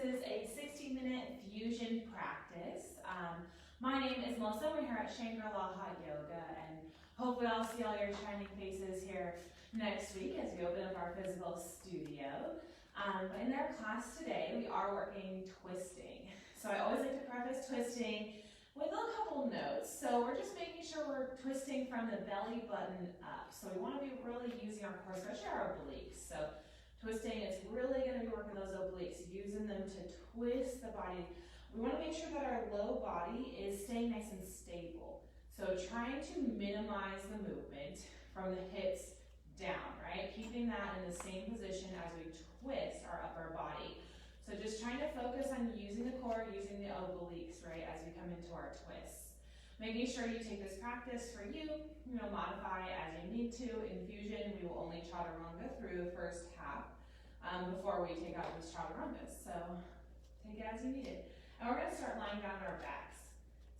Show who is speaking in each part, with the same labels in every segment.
Speaker 1: is a 60-minute fusion practice. My name is Melissa. We're here at Shangri-La Hot Yoga, and hopefully I'll see all your shining faces here next week as we open up our physical studio. But in our class today, we are working twisting. So I always like to preface twisting with a couple notes. So we're just making sure we're twisting from the belly button up. So we want to be really using our core, especially our obliques. So twisting, it's really going to be working those obliques, using them to twist the body. We want to make sure that our low body is staying nice and stable. So trying to minimize the movement from the hips down, right? Keeping that in the same position as we twist our upper body. So just trying to focus on using the core, using the obliques, right, as we come into our twists. Making sure you take this practice for you, modify as you need to. In fusion, we will only chaturanga through the first half before we take out those chaturangas. So take it as you need it. And we're going to start lying down on our backs.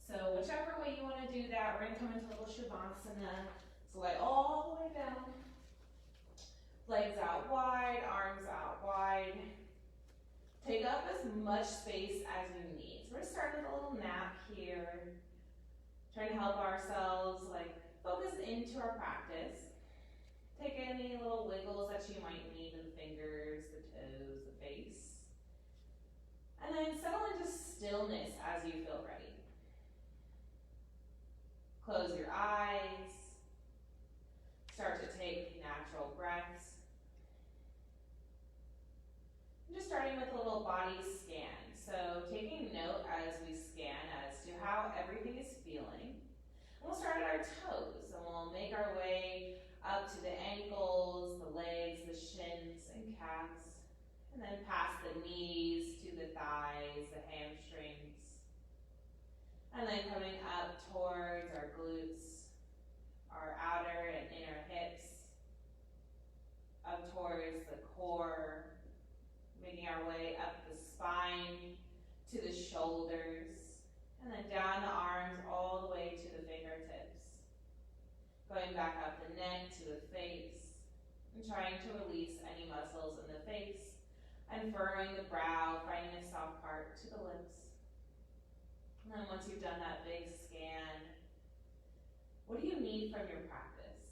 Speaker 1: So whichever way you want to do that, we're going to come into a little shavasana. So lay all the way down. Legs out wide, arms out wide. Take up as much space as you need. So we're starting with a little nap here. Trying to help ourselves focus into our practice. Take any little wiggles that you might need in the fingers, the toes, the face. And then settle into stillness as you feel ready. Close your eyes. Start to take natural breaths. I'm just starting with a little body scan. So taking note as we scan as to how everything is feeling. And we'll start at our toes and we'll make our way up to the ankles, the legs, the shins and calves. And then past the knees to the thighs, the hamstrings. And then coming up towards our glutes, our outer and inner hips, up towards the core, making our way up the spine to the shoulders, and then down the arms all the way to the fingertips. Going back up the neck to the face, and trying to release any muscles in the face, and furrowing the brow, finding a soft part to the lips. And then once you've done that big scan, what do you need from your practice?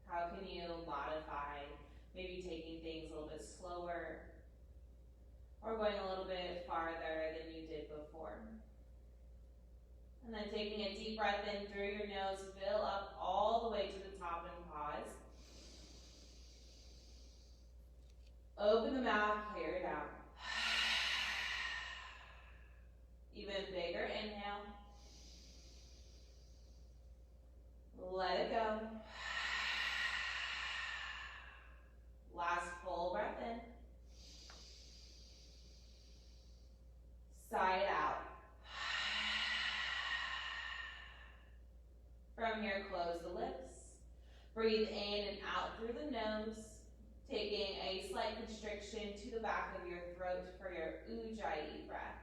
Speaker 1: How can you modify, maybe taking things a little bit slower, or going a little bit farther than you did before? And then taking a deep breath in through your nose, fill up all the way to the top and pause. Open the mouth, clear it out. Even bigger inhale. Let it go. Last full breath in. Sigh it out. From here, close the lips. Breathe in and out through the nose, taking a slight constriction to the back of your throat for your ujjayi breath.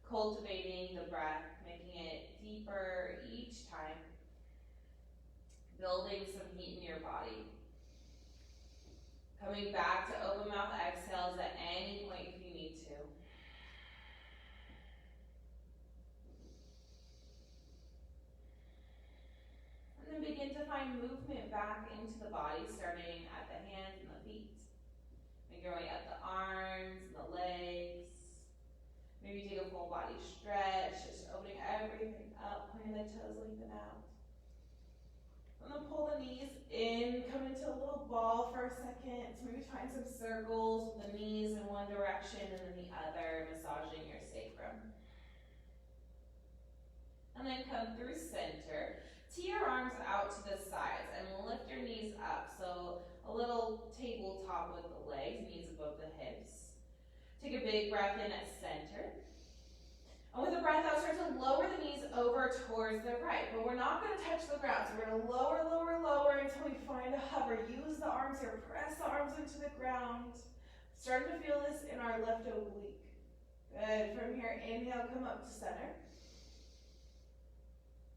Speaker 1: Cultivating the breath, making it deeper each time. Building some heat in your body. Coming back to open mouth exhales at any point if you need to. And then begin to find movement back into the body, starting at the hands and the feet. Make your way up the arms and the legs. Maybe take a full body stretch, just opening everything up, pointing the toes, lengthen out. And then pull the knees in, come into a little ball for a second. So maybe find some circles with the knees in one direction and then the other, massaging your sacrum. And then come through center. Tee your arms out to the sides and lift your knees up. So a little tabletop with the legs, knees above the hips. Take a big breath in at center. And with a breath out, start to lower the knees over towards the right. But we're not going to touch the ground. So we're going to lower, lower, lower until we find a hover. Use the arms here. Press the arms into the ground. Starting to feel this in our left oblique. Good. From here, inhale, come up to center.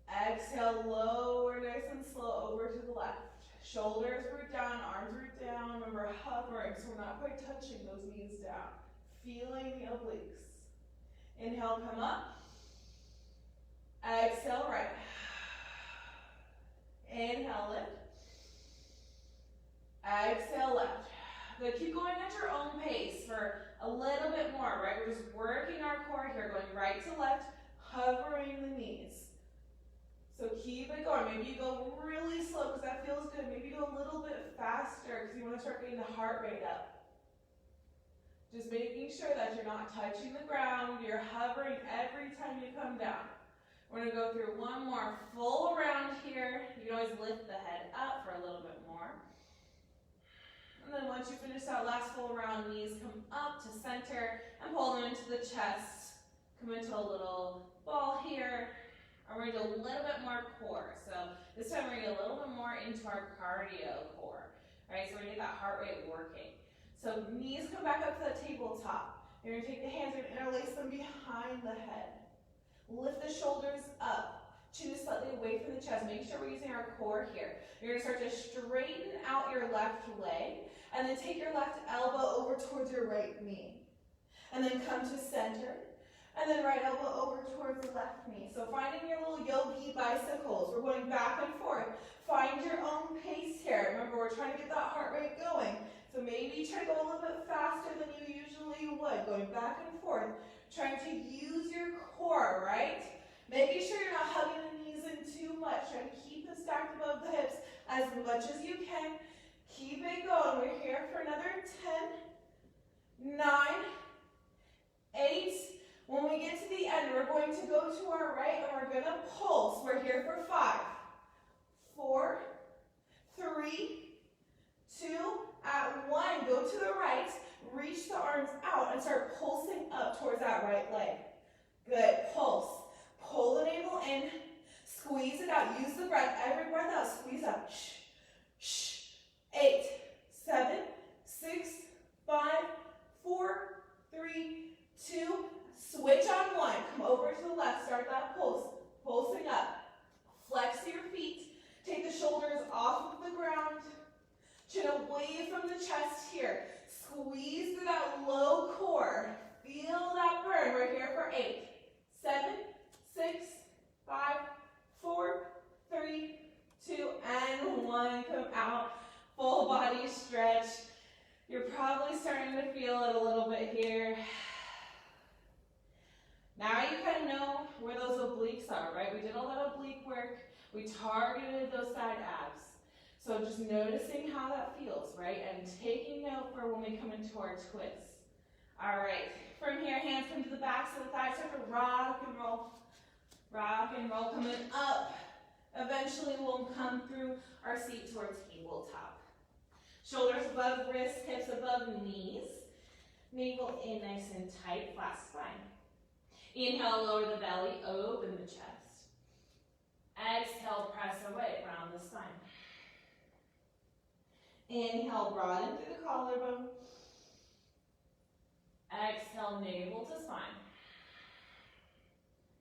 Speaker 1: Exhale, lower nice and slow over to the left.
Speaker 2: Shoulders root down, arms root down. Remember, hovering, so we're not quite touching those knees down. Feeling the obliques. Inhale, come up. Exhale, right. Inhale, lift. Exhale, left. Good, keep going at your own pace for a little bit more, right? We're just working our core here, going right to left, hovering the knees. So keep it going. Maybe you go really slow because that feels good. Maybe you go a little bit faster because you want to start getting the heart rate up. Just making sure that you're not touching the ground. You're hovering every time you come down. We're going to go through one more full round here. You can always lift the head up for a little bit more. And then once you finish that last full round, knees come up to center and pull them into the chest. Come into a little ball here. And we're going to do a little bit more core. So this time we're going to get a little bit more into our cardio core. Right? So we're going to get that heart rate working. So knees come back up to the tabletop. You're going to take the hands and interlace them behind the head. Lift the shoulders up. Chin is slightly away from the chest. Make sure we're using our core here. You're going to start to straighten out your left leg. And then take your left elbow over towards your right knee. And then come to center. And then right elbow over towards the left knee. So finding your little yogi bicycles. We're going back and forth. Find your own pace here. Remember, we're trying to get that heart rate going. So maybe try to go a little bit faster than you usually would. Going back and forth. Trying to use your core, right? Making sure you're not hugging the knees in too much. Trying to keep them stacked above the hips as much as you can. Keep it going. We're here for another 10, 9, 8. When we get to the end, we're going to go to our right and we're going to pulse. We're here for 5, 4, 3, 2, at 1. Go to the right, reach the arms out and start pulsing up towards that right leg. Good, pulse. Pull the navel in, squeeze it out. Use the breath, every breath out, squeeze out. Shh, shh. 8, 7, 6, 5, 4, 3, 2, switch on 1. Come over to the left, start that pulse. Pulsing up. Flex your feet. Take the shoulders off of the ground. Chin away from the chest here. Squeeze through that low core. Feel that burn. We're here for 8, 7, 6, 5, 4, 3, 2, and 1. Come out. Full body stretch. You're probably starting to feel it a little bit here. Now you kind of know where those obliques are, right? We did a lot of oblique work. We targeted those side abs. So just noticing how that feels, right? And taking note for when we come into our twists. All right. From here, hands come to the backs of the thighs. Start to rock and roll. Rock and roll. Coming up. Eventually we'll come through our seat towards tabletop. Shoulders above wrists, hips above knees. Navel in nice and tight, flat spine. Inhale, lower the belly, open the chest. Exhale, press away, round the spine. Inhale, broaden through the collarbone. Exhale, navel to spine.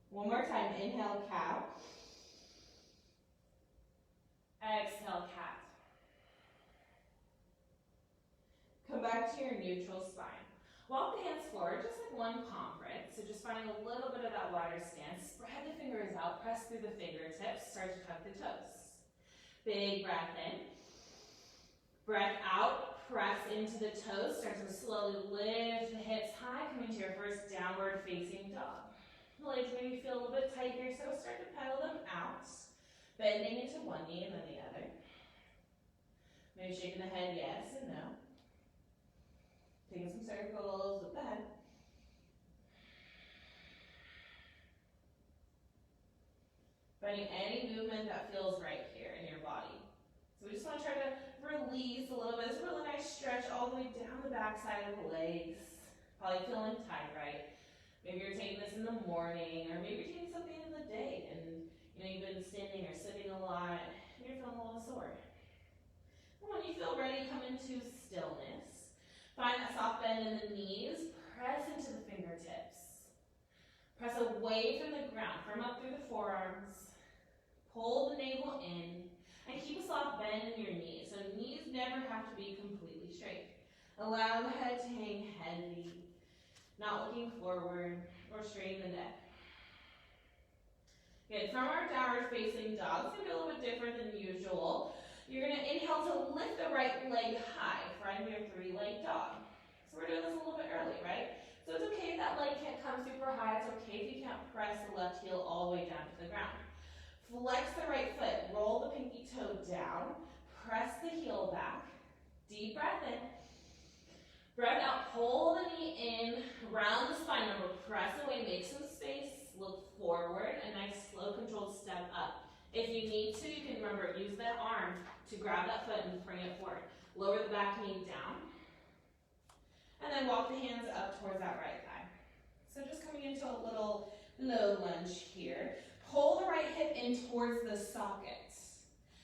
Speaker 2: One more time, inhale, cow. Exhale, cat. Come back to your neutral spine. Walk the hands forward, just like one palm print. So just finding a little bit of that wider stance. Spread the fingers out, press through the fingertips, start to tuck the toes. Big breath in. Breath out, press into the toes. Start to slowly lift the hips high, coming to your first downward facing dog. The legs maybe feel a little bit tight here, so start to pedal them out. Bending into one knee and then the other. Maybe shaking the head yes and no. Taking some circles with the head. Finding any movement that feels right here in your body. So we just want to try to release a little bit. It's a really nice stretch all the way down the back side of the legs. Probably feeling tight, right? Maybe you're taking this in the morning, or maybe you're taking this at the end of the day, and you've been standing or sitting a lot, and you're feeling a little sore. And when you feel ready, come into stillness. Find that soft bend in the knees. Press into the fingertips. Press away from the ground. Firm up through the forearms. Pull the navel in. And keep a soft bend in your knees. have to be completely straight. Allow the head to hang heavy, not looking forward or straighten the neck. Good, from our downward facing dog, it's gonna be a little bit different than usual. You're gonna inhale to lift the right leg high, friend your three-leg dog. So we're doing this a little bit early, right? So it's okay if that leg can't come super high. It's okay if you can't press the left heel all the way down to the ground. Flex the right foot, roll the pinky toe down, press the heel back, deep breath in. Breath out, pull the knee in, round the spine. Remember, press away, make some space, look forward, a nice slow controlled step up. If you need to, you can remember, use that arm to grab that foot and bring it forward. Lower the back knee down. And then walk the hands up towards that right thigh. So just coming into a little low lunge here. Pull the right hip in towards the socket.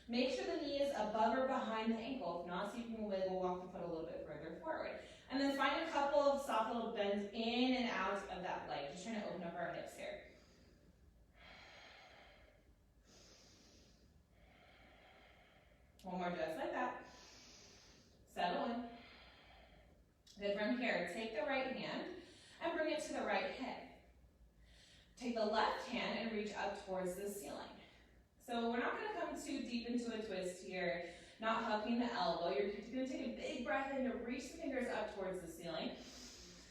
Speaker 2: Make sure the knee is above or behind the ankle. If not, so you can wiggle, walk the foot a little bit further forward. And then find a couple of soft little bends in and out of that leg. Just trying to open up our hips here. One more just like that. Settle in. Good, from here, take the right hand and bring it to the right hip. Take the left hand and reach up towards the ceiling. So we're not going to come too deep into a twist here, not hugging the elbow. You're going to take a big breath in to reach the fingers up towards the ceiling.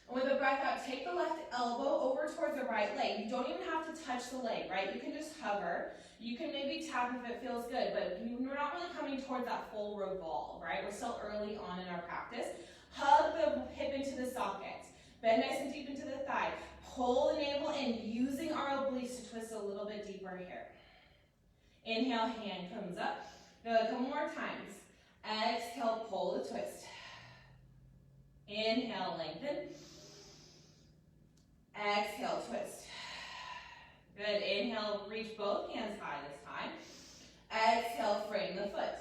Speaker 2: And with a breath out, take the left elbow over towards the right leg. You don't even have to touch the leg, right? You can just hover. You can maybe tap if it feels good, but we're not really coming towards that full revolve, right? We're still early on in our practice. Hug the hip into the socket. Bend nice and deep into the thigh. Pull the navel in, using our obliques to twist a little bit deeper here. Inhale, hand comes up. Do it a couple more times. Exhale, pull the twist. Inhale, lengthen. Exhale, twist. Good, inhale, reach both hands high this time. Exhale, frame the foot.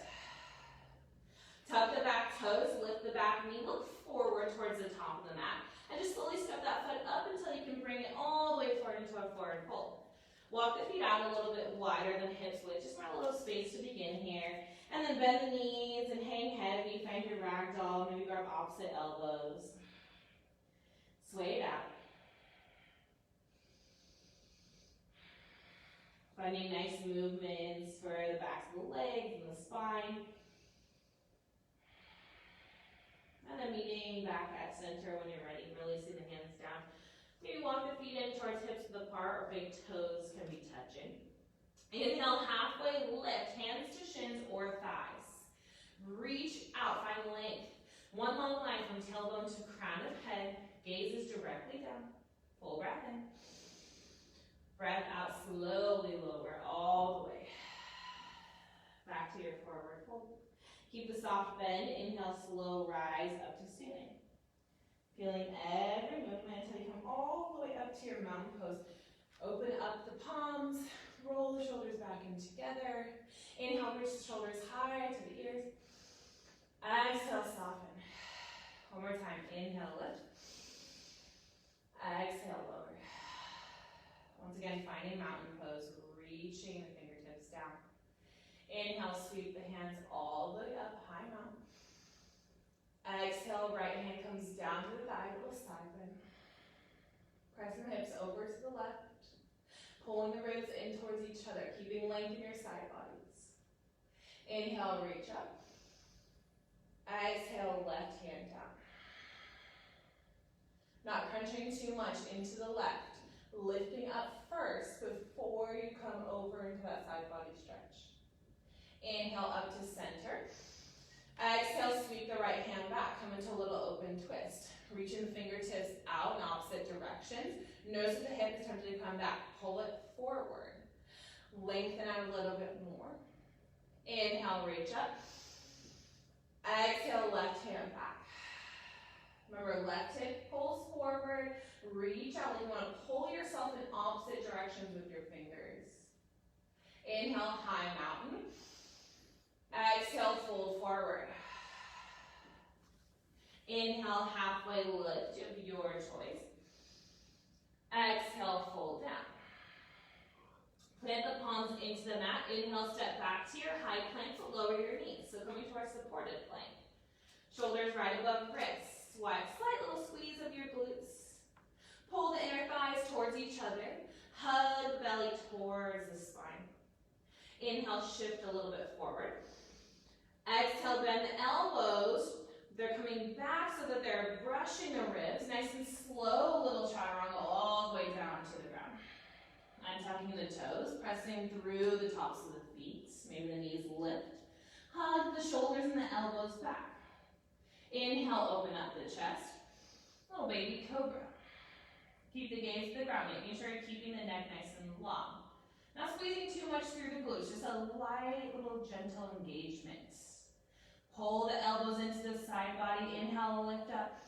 Speaker 2: Tuck the back toes, lift the back knee, look forward towards the top of the mat. And just slowly step that foot up until you can bring it all the way forward into a forward fold. Walk the feet out a little bit wider than hips width. Just want a little space to begin here. And then bend the knees and hang heavy. Find your ragdoll. Maybe grab opposite elbows. Sway it out. Finding nice movements for the backs of the legs and the spine. And then meeting back at center when you're ready. Releasing the hands down. Maybe walk the feet in towards hips width apart, or big toes can be touching. Inhale, halfway lift, hands to shins or thighs. Reach out, find length. One long line from tailbone to crown of head. Gaze is directly down. Full breath in. Breath out, slowly lower all the way. Back to your forward fold. Keep the soft bend. Inhale, slow rise up to ceiling. Feeling every movement until you come all the way up to your mountain pose. Open up the palms, roll the shoulders back in together. Inhale, reach the shoulders high to the ears. Exhale, soften. One more time. Inhale, lift. Exhale, lower. Once again, finding mountain pose, reaching the fingertips down. Inhale, sweep the hands all the way up, high mountain. Exhale, right hand comes down to the thigh, little side bend. Pressing the hips over to the left. Pulling the ribs in towards each other, keeping length in your side bodies. Inhale, reach up. Exhale, left hand down. Not crunching too much into the left. Lifting up first before you come over into that side body stretch. Inhale up to center. Exhale, sweep the right hand back. Come into a little open twist. Reaching the fingertips out in opposite directions. Notice that the hip is tempted to come back. Pull it forward. Lengthen out a little bit more. Inhale, reach up. Exhale, left hand back. Remember, left hip pulls forward. Reach out like you want to pull yourself in opposite directions with your fingers. Inhale, high mountain. Exhale, fold forward. Inhale, halfway lift of your choice. Exhale, fold down. Plant the palms into the mat. Inhale, step back to your high plank to lower your knees. So coming to our supported plank. Shoulders right above wrists. Slight little squeeze of your glutes. Pull the inner thighs towards each other. Hug the belly towards the spine. Inhale, shift a little bit forward. Exhale, bend the elbows. They're coming back so that they're brushing the ribs. Nice and slow, little chaturanga all the way down to the ground. Untucking the toes, pressing through the tops of the feet. Maybe the knees lift. Hug the shoulders and the elbows back. Inhale, open up the chest. Little baby cobra. Keep the gaze to the ground, making sure you're keeping the neck nice and long. Not squeezing too much through the glutes, just a light little gentle engagement. Pull the elbows into the side body. Inhale, lift up.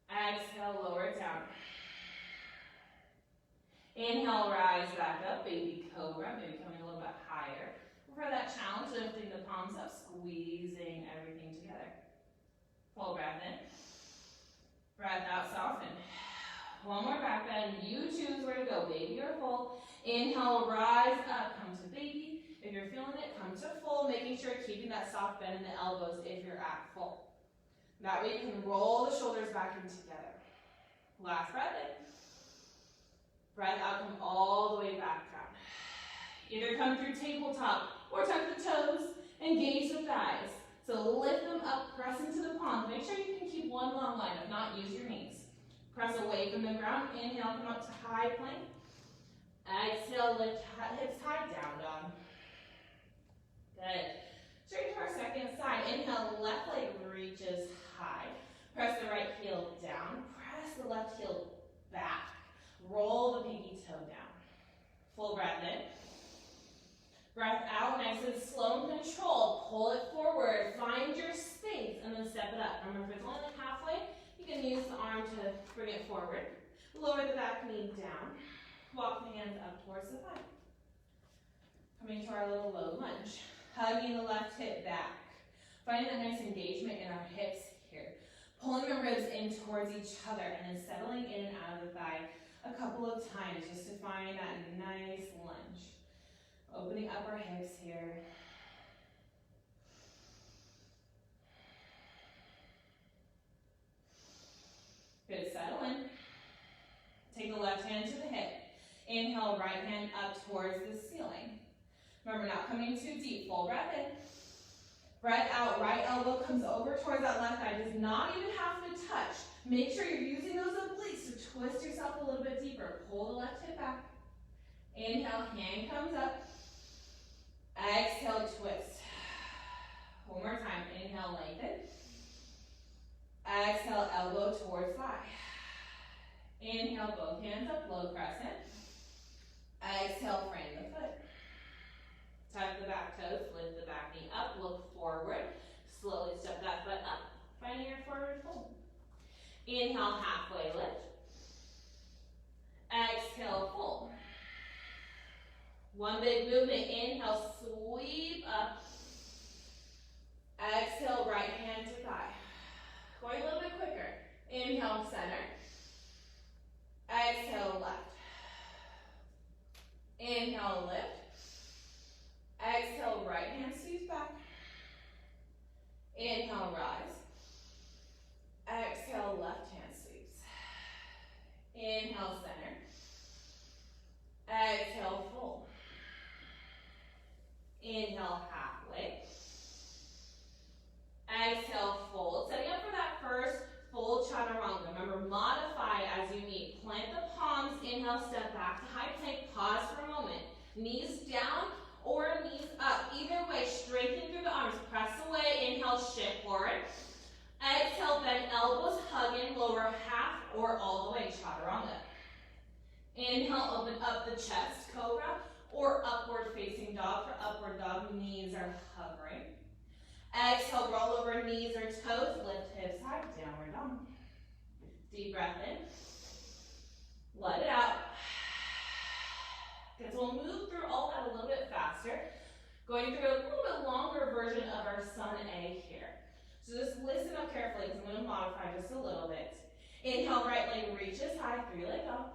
Speaker 2: Exhale, lower it down. Inhale, rise back up, baby cobra, maybe coming a little bit higher. For that challenge, lifting the palms up, squeezing everything together. Full breath in. Breath out, soften. One more back bend. You choose where to go, baby or full. Inhale, rise up, come to baby. If you're feeling it, come to full, making sure you're keeping that soft bend in the elbows if you're at full. That way you can roll the shoulders back in together. Last breath in. Breath out, come all the way back down. Either come through tabletop or tuck the toes, engage the thighs. So lift them up, press into the palms. Make sure you can keep one long line. If not, use your knees. Press away from the ground. Inhale, come up to high plank. Exhale, lift hips high, down dog. Good. Straight to our second side. Inhale, left leg reaches high. Press the right heel down. Press the left heel back. Roll the pinky toe down. Full breath in. Breath out, nice and slow and controlled. Pull it forward. Find your space and then step it up. Remember, if it's only like halfway, you can use the arm to bring it forward. Lower the back knee down. Walk the hands up towards the thigh. Coming to our little low lunge. Hugging the left hip back. Finding that nice engagement in our hips here. Pulling the ribs in towards each other and then settling in and out of the thigh a couple of times just to find that nice lunge. Opening up our hips here. Good, settle in. Take the left hand to the hip. Inhale, right hand up towards the ceiling. Remember, not coming too deep. Full breath in. Breath out, right elbow comes over towards that left thigh. Does not even have to touch. Make sure you're using those obliques to twist yourself a little bit deeper. Pull the left hip back. Inhale, hand comes up. Exhale, twist. One more time. Inhale, lengthen. Exhale, elbow towards thigh. Inhale, both hands up, low crescent. Exhale, frame the foot. Tuck the back toes, lift the back knee up, look forward. Slowly step that foot up, finding your forward fold. Inhale, halfway lift. Exhale, fold. One big movement. Inhale, sweep up. Exhale, right hand to thigh. Going a little bit quicker. Inhale, center. Exhale, left. Inhale, lift. Exhale, right hand sweeps back. Inhale, rise. Exhale, left hand sweeps. Inhale, center. Exhale, fold. Inhale, halfway. Exhale, fold. Setting up for that first full chaturanga. Remember, modify as you need. Plant the palms. Inhale, step back to high plank. Pause for a moment. Knees down or knees up. Either way, straighten through the arms. Press away. Inhale, shift forward. Exhale, bend elbows, hug in, lower half or all the way, chaturanga. Inhale, open up the chest, cobra, or upward facing dog. For upward dog, knees are hovering. Exhale, roll over knees or toes, lift hips high, downward dog. Deep breath in. Let it out. Because we'll move through all that a little bit faster. Going through a little bit longer version of our sun A here. So just listen up carefully because I'm going to modify just a little bit. Inhale, right leg reaches high, three-leg dog.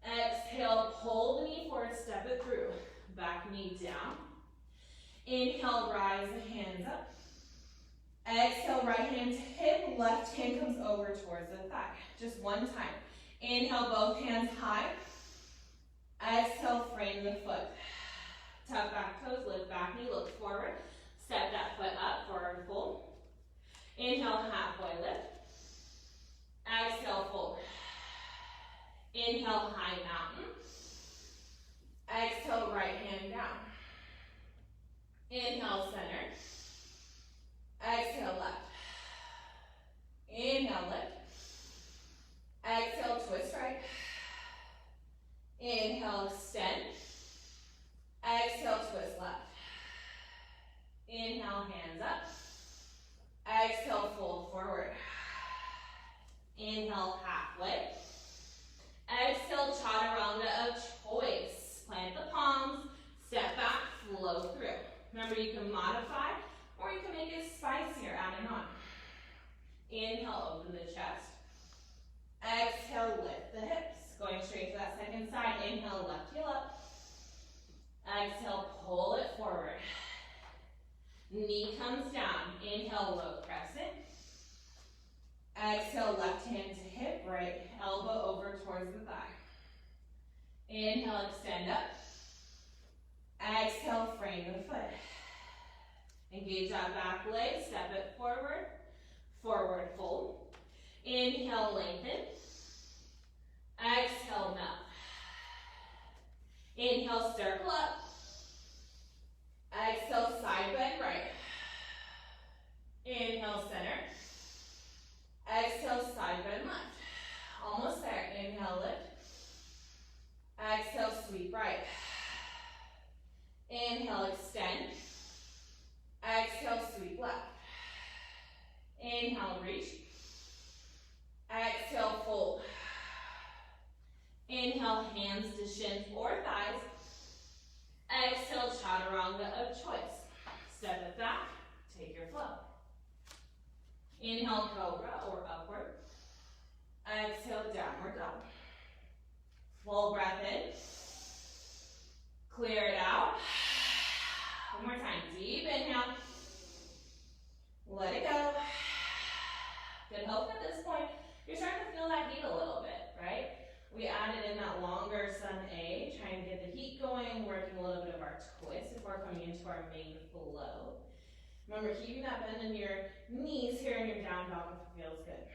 Speaker 2: Exhale, pull the knee forward, step it through. Back knee down. Inhale, rise the hands up. Exhale, right right hand to hip, left hand comes over towards the thigh. Just one time. Inhale, both hands high. Exhale, frame the foot. Tuck back toes, lift back knee, look forward. Step that foot up, forward fold. Inhale, halfway lift. Exhale, fold. Inhale, high mountain. Exhale, right hand down. Inhale, center. Exhale, left. Inhale, lift. Exhale, twist right. Inhale, extend. Exhale, twist left. Inhale, hands up. Exhale, fold forward. Inhale, halfway. Exhale, chaturanga of choice. Plant the palms, step back, flow through. Remember, you can modify or you can make it spicier, adding on. Inhale, open the chest. Exhale, lift the hips. Going straight to that second side. Inhale, left heel up. Exhale, pull it forward. Knee comes down. Inhale, low crescent. Exhale, left hand to hip, right elbow over towards the thigh. Inhale, extend up. Exhale, frame the foot. Engage that back leg, step it forward. Forward fold. Inhale, lengthen. Exhale, melt. Inhale, circle up. Exhale, side bend right. Inhale, center. Exhale, side bend left. Almost there. Inhale, lift. Exhale, sweep right. Inhale, extend. Exhale, sweep left. Inhale, reach. Exhale, fold. Inhale, hands to shins or thighs. Exhale, chaturanga of choice. Step it back, take your flow. Inhale, cobra or upward. Exhale, downward dog. Full breath in. Clear it out. One more time, deep inhale. Let it go. Good. Hope at this point you're starting to feel that heat a little bit, right? We added in that longer sun A, trying to get the heat going, working a little bit of our twist before coming into our main flow. Remember, keeping that bend in your knees here in your down dog if it feels good.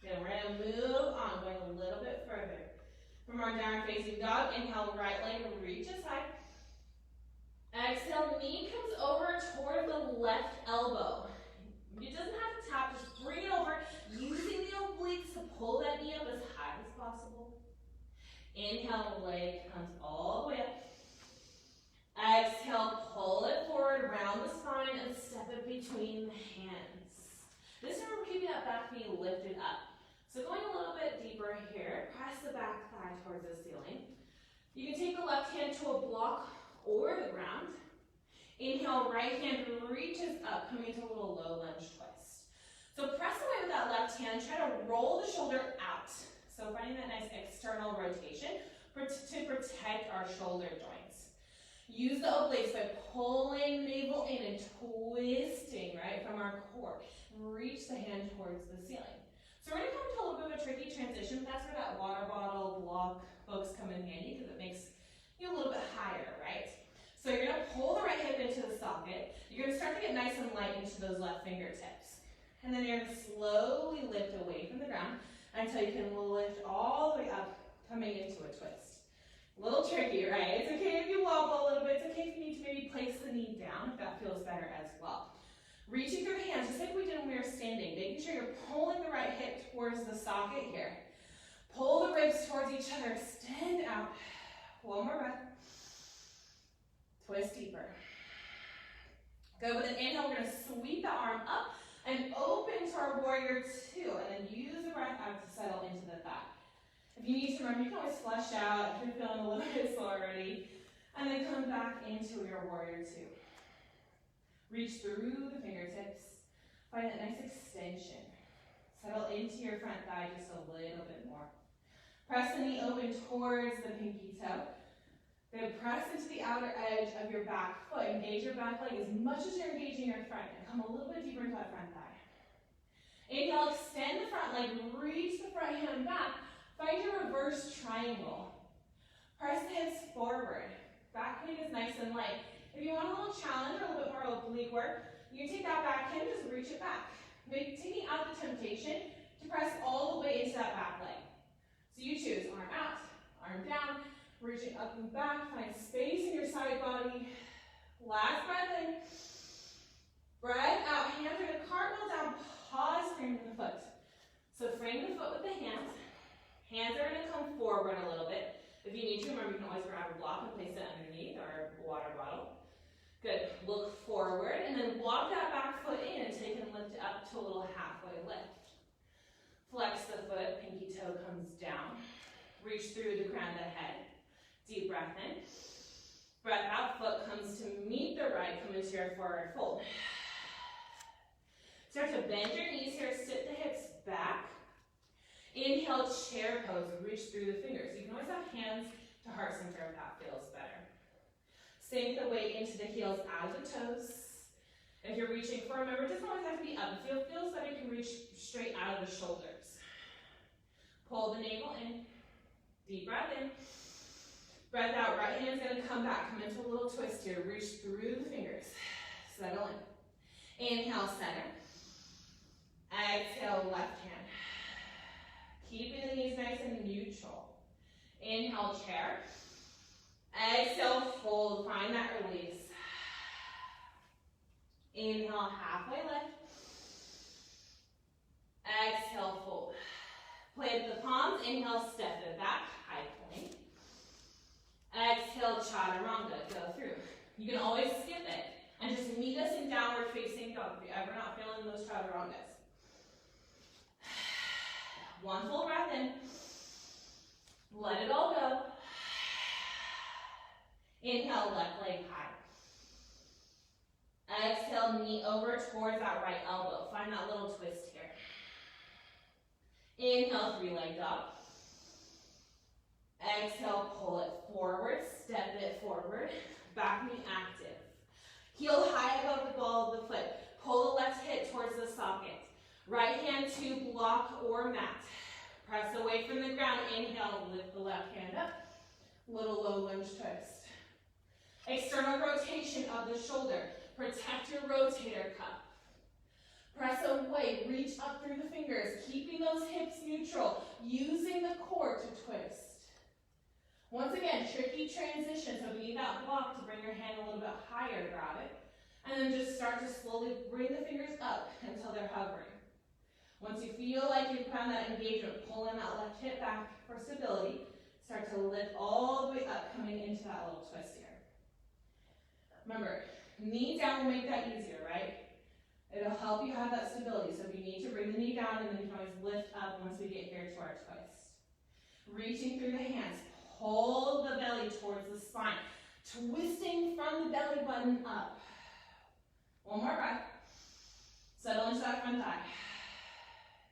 Speaker 2: Then we're going to move on, going a little bit further. From our down facing dog, inhale, right leg reaches high. Exhale, knee comes over toward the left elbow. It doesn't have to tap, just bring it over, using the obliques to pull that knee up as high as possible. Inhale, leg comes all the way up. Exhale, pull it forward, round the spine, and step it between the hands. This time we're keeping that back knee lifted up. So going a little bit deeper here, press the back thigh towards the ceiling. You can take the left hand to a block or the ground. Inhale, right hand reaches up, coming to a little low lunge twist. So press away with that left hand, try to roll the shoulder out. So finding that nice external rotation to protect our shoulder joints. Use the obliques by pulling navel in and twisting, right, from our core. Reach the hand towards the ceiling. So we're going to come to a little bit of a tricky transition. That's where that water bottle block books come in handy because it makes you a little bit higher, right? So you're going to pull the right hip into the socket. You're going to start to get nice and light into those left fingertips. And then you're going to slowly lift away from the ground until you can lift all the way up, coming into a twist. A little tricky, right? It's okay if you wobble a little bit. It's okay if you need to maybe place the knee down if that feels better as well. Reaching through the hands, just like we did when we were standing, making sure you're pulling the right hip towards the socket here. Pull the ribs towards each other, extend out. One more breath. Twist deeper. Good, with an inhale, we're going to sweep the arm up and open to our warrior two, and then use the breath out to settle into the thigh. If you need to remember, you can always flush out if you're feeling a little bit slow already, and then come back into your warrior two. Reach through the fingertips. Find that nice extension. Settle into your front thigh just a little bit more. Press the knee open towards the pinky toe. Then press into the outer edge of your back foot. Engage your back leg as much as you're engaging your front. And come a little bit deeper into that front thigh. Inhale, extend the front leg, reach the front hand back. Find your reverse triangle. Press the hips forward. Back knee is nice and light. If you want a little challenge or a little bit more oblique work, you can take that back hand, just reach it back. Taking out the temptation to press all the way into that back leg. So you choose arm out, arm down, reaching up and back, find space in your side body. Last breath in. Breath out, hands are gonna cartwheel down, pause, frame the foot. So frame the foot with the hands. Hands are gonna come forward a little bit. If you need to, remember you can always grab a block and place it underneath or a water bottle. Good, look forward and then walk that back foot in and take and lift it up to a little halfway lift. Flex the foot, pinky toe comes down. Reach through the crown of the head. Deep breath in. Breath out, foot comes to meet the right, come into your forward fold. Start to bend your knees here, sit the hips back. Inhale, chair pose, reach through the fingers. You can always have hands to heart center if that feels better. Sink the weight into the heels as the toes. If you're reaching for, remember, it doesn't always have to be up. If it feels better, you can reach straight out of the shoulders. Pull the navel in. Deep breath in. Breath out, right hand's gonna come back. Come into a little twist here. Reach through the fingers. Settle in. Inhale, center. Exhale, left hand. Keeping the knees nice and neutral. Inhale, chair. Exhale, fold. Find that release. Inhale, halfway lift. Exhale, fold. Plant the palms. Inhale, step it back. High plank. Exhale, chaturanga. Go through. You can always skip it and just meet us in downward facing dog if you're ever not feeling those chaturangas. One full breath in. Let it all go. Inhale, left leg high. Exhale, knee over towards that right elbow. Find that little twist here. Inhale, three-leg dog. Exhale, pull it forward, step it forward. Back knee active. Heel high above the ball of the foot. Pull the left hip towards the socket. Right hand to block or mat. Press away from the ground. Inhale, lift the left hand up. Little low lunge twist. External rotation of the shoulder. Protect your rotator cuff. Press away, reach up through the fingers, keeping those hips neutral, using the core to twist. Once again, tricky transition, so if you need that block to bring your hand a little bit higher, grab it. And then just start to slowly bring the fingers up until they're hovering. Once you feel like you've found that engagement, pull in that left hip back for stability. Start to lift all the way up, coming into that little twist here. Remember, knee down will make that easier, right? It'll help you have that stability. So if you need to bring the knee down, and then you can always lift up once we get here to our twist. Reaching through the hands, pull the belly towards the spine. Twisting from the belly button up. One more breath. Settle into that front thigh.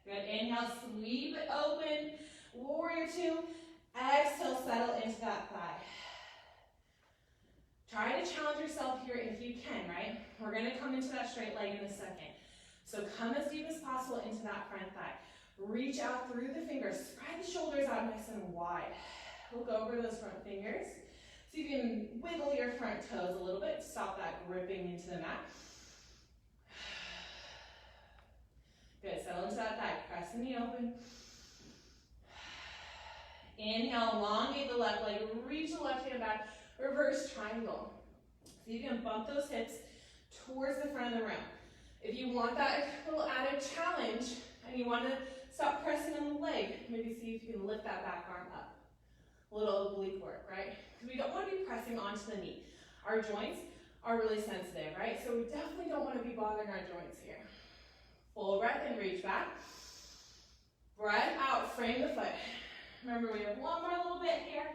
Speaker 2: Good, inhale, sweep it open. Warrior two. Exhale, settle into that thigh. Try to challenge yourself here if you can, right? We're gonna come into that straight leg in a second. So come as deep as possible into that front thigh. Reach out through the fingers. Spread the shoulders out nice and wide. Look over those front fingers. See if you can wiggle your front toes a little bit. Stop that gripping into the mat. Good, settle into that thigh. Press the knee open. Inhale, elongate the left leg. Reach the left hand back. Reverse triangle. So you can bump those hips towards the front of the round. If you want that little added challenge and you want to stop pressing on the leg, maybe see if you can lift that back arm up. A little oblique work, right? Because we don't want to be pressing onto the knee. Our joints are really sensitive, right? So we definitely don't want to be bothering our joints here. Full breath and reach back. Breath out, frame the foot. Remember, we have one more little bit here.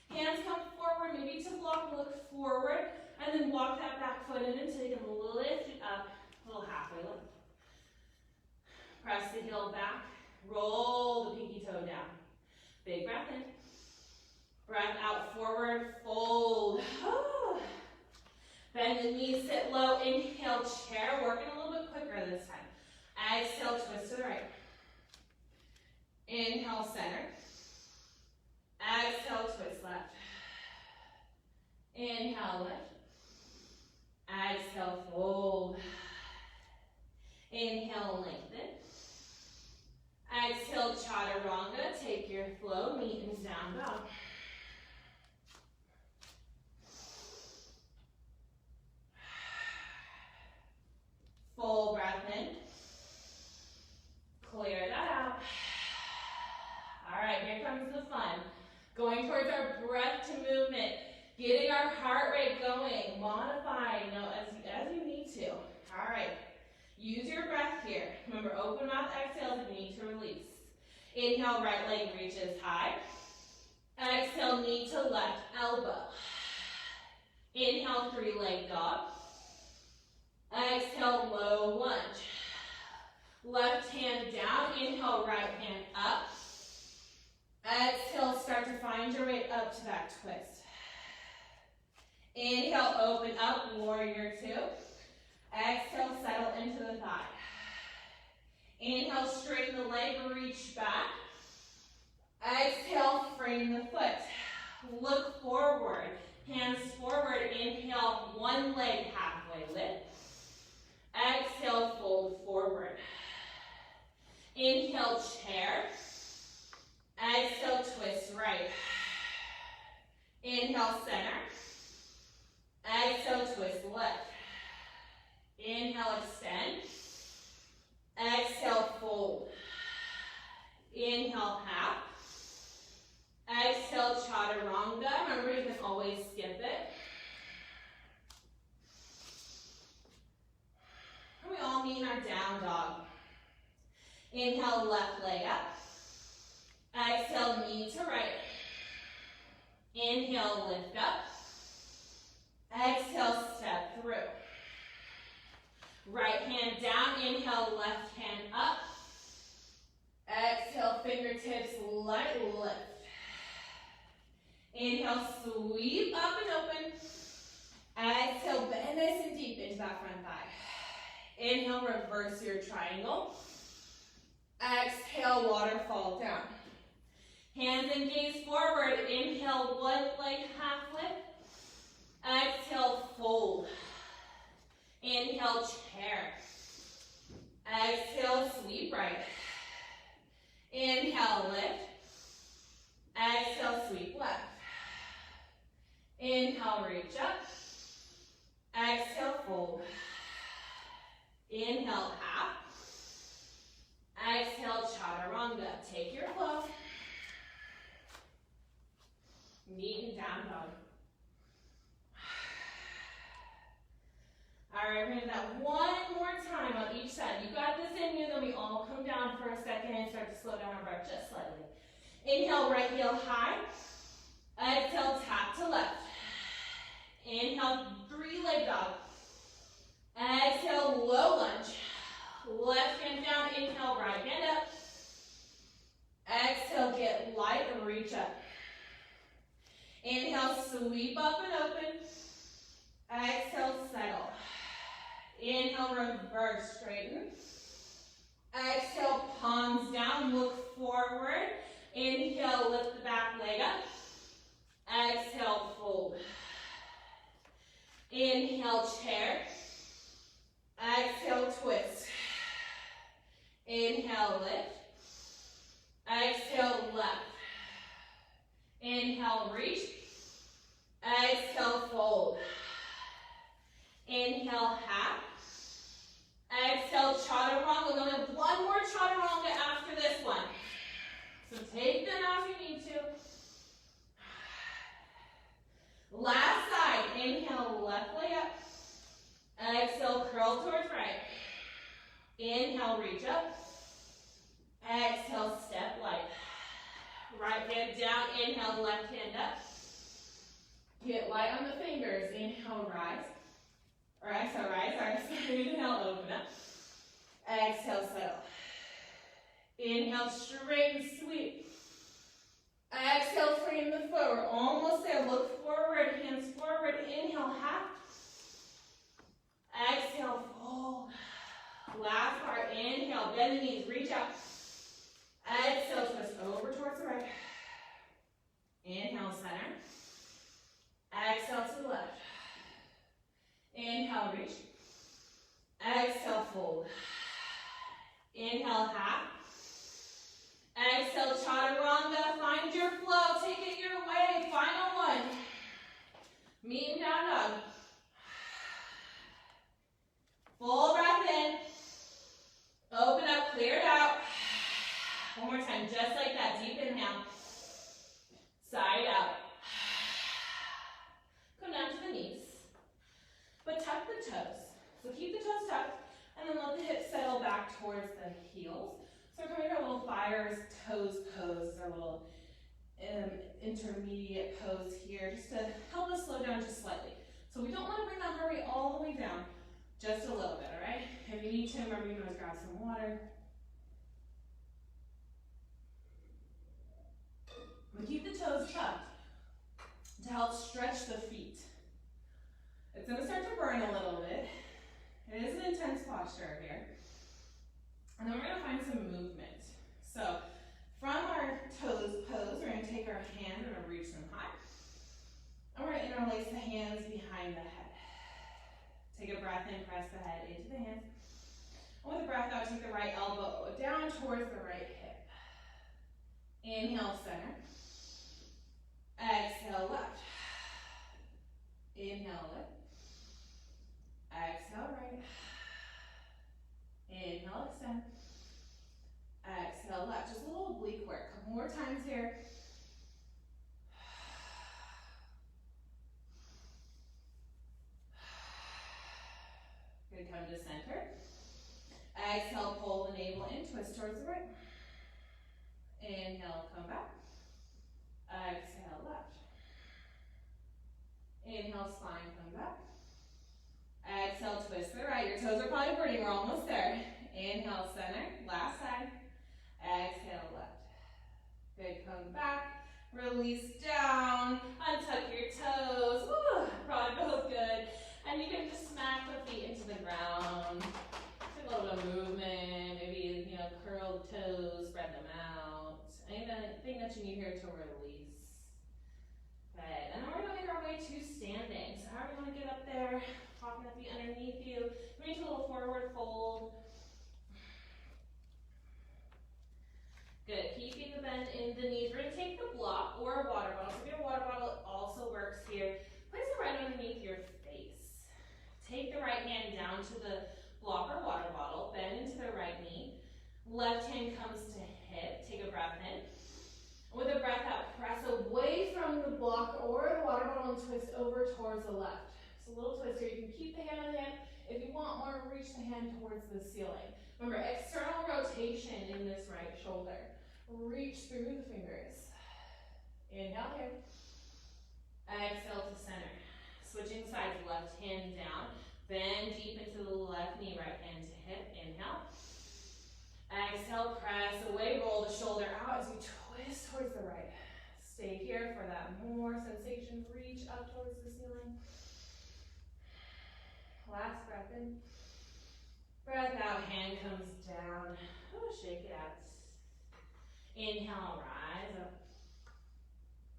Speaker 2: Hands come forward, maybe to block, look forward, and then walk that back foot in until you can lift it up, a little halfway lift. Press the heel back, roll the pinky toe down. Big breath in. Breath out, forward, fold. Bend the knees, sit low, inhale, chair. Working a little bit quicker this time. Exhale, twist to the right. Inhale, center. Exhale, twist left. Inhale, lift. Exhale, fold. Inhale, lengthen. Exhale, chaturanga. Take your flow, meet in down dog. Full breath in. Clear that out. All right, here comes the fun. Going towards our breath to movement. Getting our heart rate going. Modify, as you need to. All right. Use your breath here. Remember, open mouth exhale if you need to release. Inhale, right leg reaches high. Exhale, knee to left elbow. Inhale, three-leg dog. Exhale, low lunge. Left hand down, inhale, right hand up. Exhale, start to find your way up to that twist. Inhale, open up, warrior two. Exhale, settle into the thigh. Inhale, straighten the leg, reach back. Exhale, frame the foot. Look forward, hands forward. Inhale, one leg halfway lift. Exhale, fold forward. Inhale, chair. Exhale, twist right. Inhale, center. Exhale, twist left. Inhale, extend. Exhale, fold. Inhale, half. Exhale, chaturanga. Remember, you can always skip it. And we all meet in our down dog. Inhale, left leg up. Exhale, knee to right. Inhale, lift up. Exhale, step through. Right hand down, inhale, left hand up. Exhale, fingertips light lift. Inhale, sweep up and open. Exhale, bend nice and deep into that front thigh. Inhale, reverse your triangle. Exhale, waterfall down. Hands and gaze forward. Inhale, one leg half lift. Exhale, fold. Inhale, chair. Exhale, sweep right. Inhale, lift. Exhale, sweep left. Inhale, reach up. Exhale, fold. Inhale, half. Exhale, chaturanga. Take your flow. Meet in down dog. All right, we're going to do that one more time on each side. You got this in you, then we all come down for a second and start to slow down our breath just slightly. Inhale, right heel high. Exhale, tap to left. Inhale, three-leg dog. Exhale, low lunge. Left hand down, inhale, right hand up. Exhale, get light and reach up. Inhale, sweep up and open. Exhale, settle. Inhale, reverse, straighten. Exhale, palms down, look forward. Inhale, lift the back leg up. Exhale, fold. Inhale, chair. Exhale, twist. Inhale, lift. Exhale, left. Inhale, reach. Exhale, fold. Inhale, half. Exhale, chaturanga. We're going to have one more chaturanga after this one. So take them out if you need to. Last side. Inhale, left leg up. Exhale, curl towards right. Inhale, reach up. Exhale, step light. Right hand down. Inhale, left hand up. Get light on the fingers. Inhale, rise. Or exhale, rise. Sorry. Inhale, open up. Exhale, settle. Inhale, straighten, sweep. Exhale, frame the foot. We're almost there. Look forward, hands forward. Inhale, half. Exhale, fold. Last part, inhale, bend the knees, reach out. Exhale, twist over towards the right. Inhale, center. Exhale to the left. Inhale, reach. Exhale, fold. Inhale, half. Exhale, chaturanga. Find your flow. Take it your way. Final one. Meet in down dog. Full breath in. Open up, clear it out. One more time, just like that. Deep inhale. Side out. Come down to the knees. But tuck the toes. So keep the toes tucked, and then let the hips settle back towards the heels. So we're coming to our little fires toes pose, our little intermediate pose here, just to help us slow down just slightly. So we don't want to bring that heart rate all the way down, just a little bit, all right? If you need to, remember you can always grab some water. We keep the toes tucked to help stretch the feet. It's going to start to burn a little bit. It is an intense posture here. And then we're going to find some movement. So from our toes pose, we're going to take our hands, we're going to reach them high. And we're going to interlace the hands behind the head. Take a breath in, press the head into the hands. And with a breath out, take the right elbow down towards the right hip. Inhale, center. Exhale, left. Inhale, lift. Exhale, right. Inhale, extend. Exhale, left. Just a little oblique work. A couple more times here. Good, come to center. Exhale, pull the navel in, twist towards the right. Inhale, come back. Exhale, left. Inhale, spine, come back. Exhale, twist to the right. Your toes are probably burning. We're almost there. Inhale, center. Last side. Exhale, left. Good, come back. Release down. Untuck your toes. Woo, probably feels good. And you can just smack the feet into the ground. Take a little bit of movement. Maybe, curl the toes, spread them out. Anything that you need here to release. Good. And then we're going to make our way to standing. So however you want to get up there, popping the feet underneath you. We need a little forward fold. Good. Keeping the bend in the knees. We're going to take the block or a water bottle. So if you have a water bottle, it also works here. Place it right underneath your face. Take the right hand down to the block or water bottle. Bend into the right knee. Left hand comes to hip. Take a breath in. With a breath out, press away from the block or the water bottle and twist over towards the left. So a little twist here. You can keep the hand on the hip. If you want more, reach the hand towards the ceiling. Remember, external rotation in this right shoulder. Reach through the fingers. Inhale here. Exhale to center. Switching sides, left hand down. Bend deep into the left knee, right hand to hip. Inhale. Exhale, press away, roll the shoulder out as you twist towards the right. Stay here for that more sensation. Reach up towards the ceiling. Last breath in. Breath out, hand comes down. Oh, shake it out. Inhale, rise up.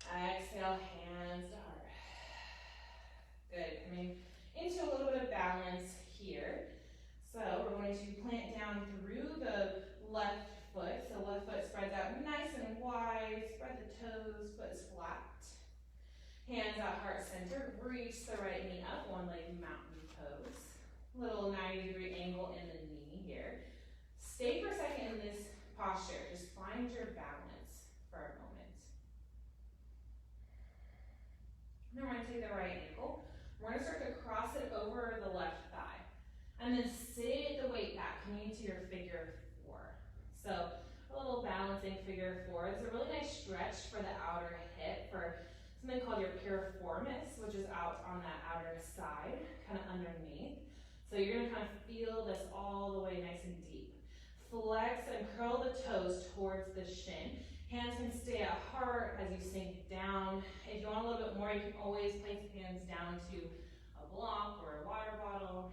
Speaker 2: Exhale, hands to heart. Good, coming into a little bit of balance here. So we're going to plant down through the left foot. So left foot spreads out nice and wide. Spread the toes, foot is flat. Hands out, heart center. Reach the right knee up, one leg mountain pose. Little 90-degree angle in the knee here. Stay for a second in this posture. Just find your balance for a moment. Then we're going to take the right ankle. We're going to start to cross it over the left thigh. And then sit the weight back, coming into your figure four. So a little balancing figure four. It's a really nice stretch for the outer hip, for something called your piriformis, which is out on that outer side, kind of underneath. So you're going to kind of feel this all the way nice and deep. Flex and curl the toes towards the shin.
Speaker 1: Hands can stay at heart as you sink down. If you want a little bit more, you can always place hands down to a block or a water bottle.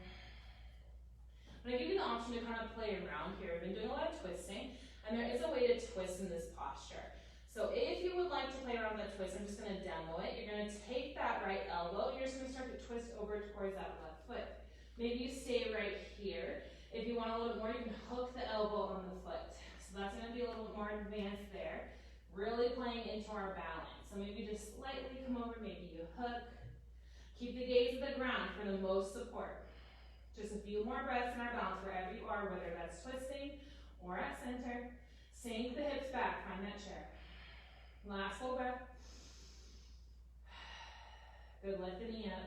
Speaker 1: But I give you the option to kind of play around here. We've been doing a lot of twisting, and there is a way to twist in this posture. So if you would like to play around with that twist, I'm just going to demo it. You're going to take that right elbow, and you're just going to start to twist over towards that left foot. Maybe you stay right here. If you want a little bit more, you can hook the elbow on the foot. So that's going to be a little bit more advanced there. Really playing into our balance. So maybe just slightly come over, maybe you hook. Keep the gaze at the ground for the most support. Just a few more breaths in our balance wherever you are, whether that's twisting or at center. Sink the hips back, find that chair. Last full breath. Good, lift the knee up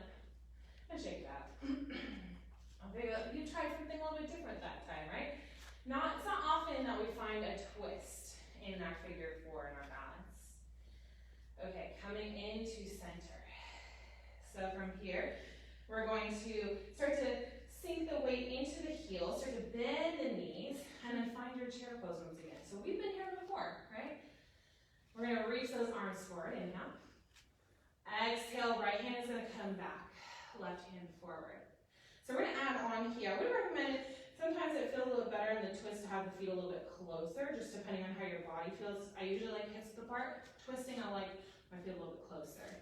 Speaker 1: and shake that. Okay, you tried something a little bit different that time, right? It's not often that we find a twist in our figure four in our balance. Okay, coming into center. So from here, we're going to start to sink the weight into the heels, start to bend the knees, and then find your chair pose once again. So we've been here before, right? We're going to reach those arms forward, inhale. Exhale, right hand is going to come back, left hand forward. So we're going to add on here. I would recommend it, sometimes it feels a little better in the twist to have the feet a little bit closer, just depending on how your body feels. I usually like hips width apart. Twisting, I like my feet a little bit closer.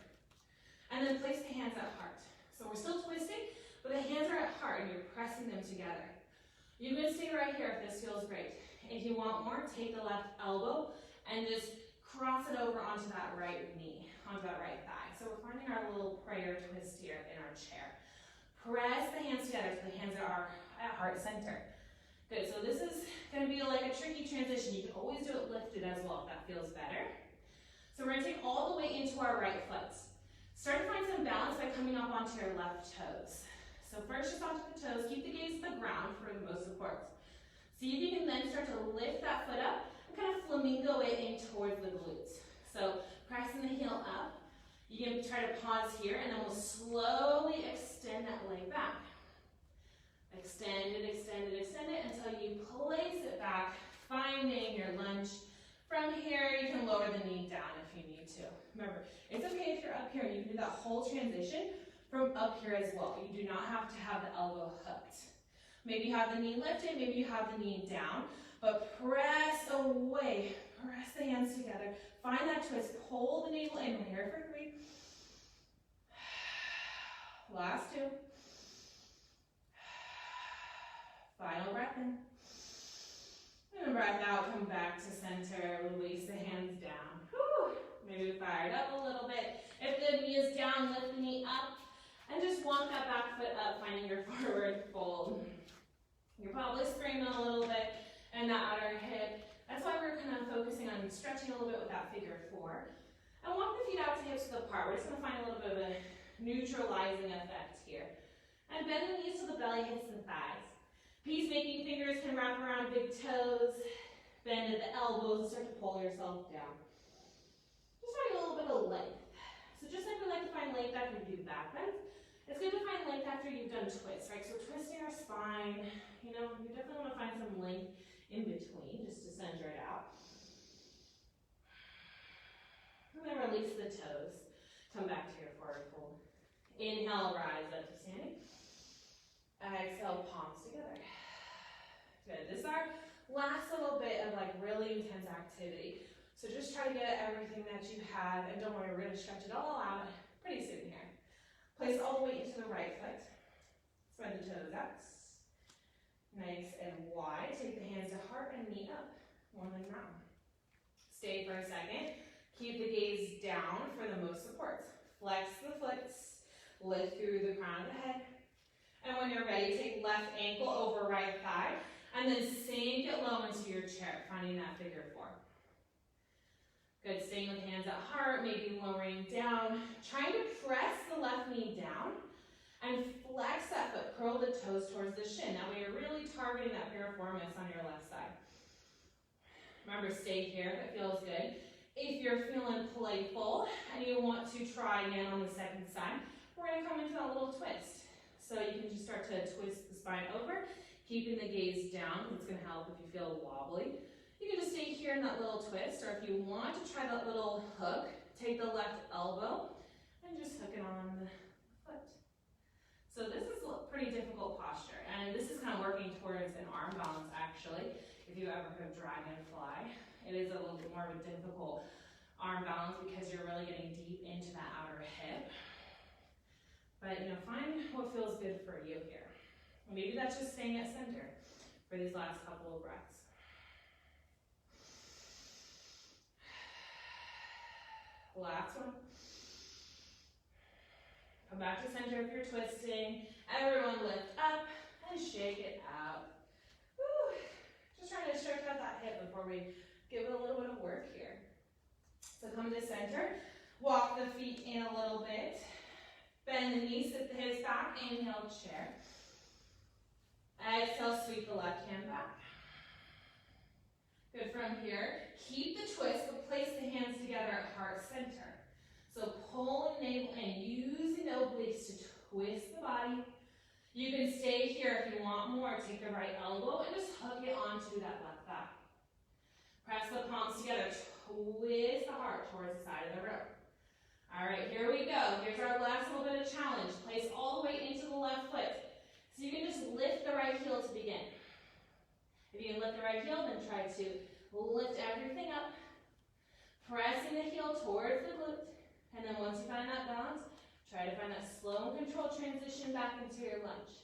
Speaker 1: And then place the hands at heart. So we're still twisting, but the hands are at heart and you're pressing them together. You can stay right here if this feels great. If you want more, take the left elbow and just cross it over onto that right knee, onto that right thigh. So we're finding our little prayer twist here in our chair. Press the hands together so the hands are at heart center. Good, so this is gonna be like a tricky transition. You can always do it lifted as well if that feels better. So we're gonna take all the way into our right foot. Start to find some balance by coming up onto your left toes. So first just onto the toes, keep the gaze to the ground for the most support. See if you can then start to lift that foot up and kind of flamingo it in towards the glutes. So pressing the heel up. You can try to pause here and then we'll slowly extend that leg back. Extend it, extend it, extend it until you place it back, finding your lunge. From here, you can lower the knee down if you need to. Remember, it's okay if you're up here and you can do that whole transition from up here as well. You do not have to have the elbow hooked. Maybe you have the knee lifted, maybe you have the knee down, but press away, press the hands together. Find that twist, pull the navel in. We're here for 3. Last 2. Final breath in. And breath out, come back to center, release the hands down. Whew. Maybe fire it up a little bit. If the knee is down, lift the knee up. And just walk that back foot up, finding your forward fold. You're probably screaming a little bit in that outer hip. That's why we're kind of focusing on stretching a little bit with that figure 4. And walk the feet out to hips width apart. We're just going to find a little bit of a neutralizing effect here. And bend the knees till the belly hits the thighs. Peacemaking fingers can wrap around big toes. Bend at the elbows and start to pull yourself down. Just find a little bit of length. So just like we like to find length after we do back bends, it's good to find length after you've done twists, right? So twisting our spine, you definitely want to find some length in between just to center it out. And then release the toes. Come back to your forward fold. Inhale, rise up to standing. Exhale, palms together. Good. This is our last little bit of like really intense activity. So just try to get everything that you have, and don't worry, we're going to stretch it all out pretty soon here. Place all the weight into the right foot. Spread the toes out. Nice and wide. Take the hands to heart and knee up. One leg round. Stay for a second. Keep the gaze down for the most support. Flex the foot. Lift through the crown of the head. And when you're ready, take left ankle over right thigh. And then sink it low into your chair, finding that figure 4. Good, staying with hands at heart, maybe lowering down. Trying to press the left knee down and flex that foot, curl the toes towards the shin. That way you're really targeting that piriformis on your left side. Remember, stay here if it feels good. If you're feeling playful and you want to try again on the second side, we're going to come into that little twist. So you can just start to twist the spine over, keeping the gaze down, because it's going to help if you feel wobbly. You can just stay here in that little twist, or if you want to try that little hook, take the left elbow and just hook it on the foot. So this is a pretty difficult posture, and this is kind of working towards an arm balance actually. If you ever heard of dragonfly, it is a little bit more of a difficult arm balance because you're really getting deep into that outer hip. But find what feels good for you here. Maybe that's just staying at center for these last couple of breaths. Last one. Come back to center if you're twisting. Everyone lift up and shake it out. Woo. Just trying to stretch out that hip before we give it a little bit of work here. So come to center. Walk the feet in a little bit. Bend the knees, sit the hips back. Inhale, chair. Exhale, sweep the left hand back. Good. From here, keep the twist, but place the hands together at heart center. So pull the navel in, use the obliques to twist the body. You can stay here if you want more. Take the right elbow and just hug it onto that left thigh. Press the palms together, twist the heart towards the side of the room. All right, here we go. Here's our last little bit of challenge. Place all the weight into the left foot. So you can just lift the right heel to begin. If you can lift the right heel, then try to lift everything up, pressing the heel towards the glute. And then once you find that balance, try to find that slow and controlled transition back into your lunge.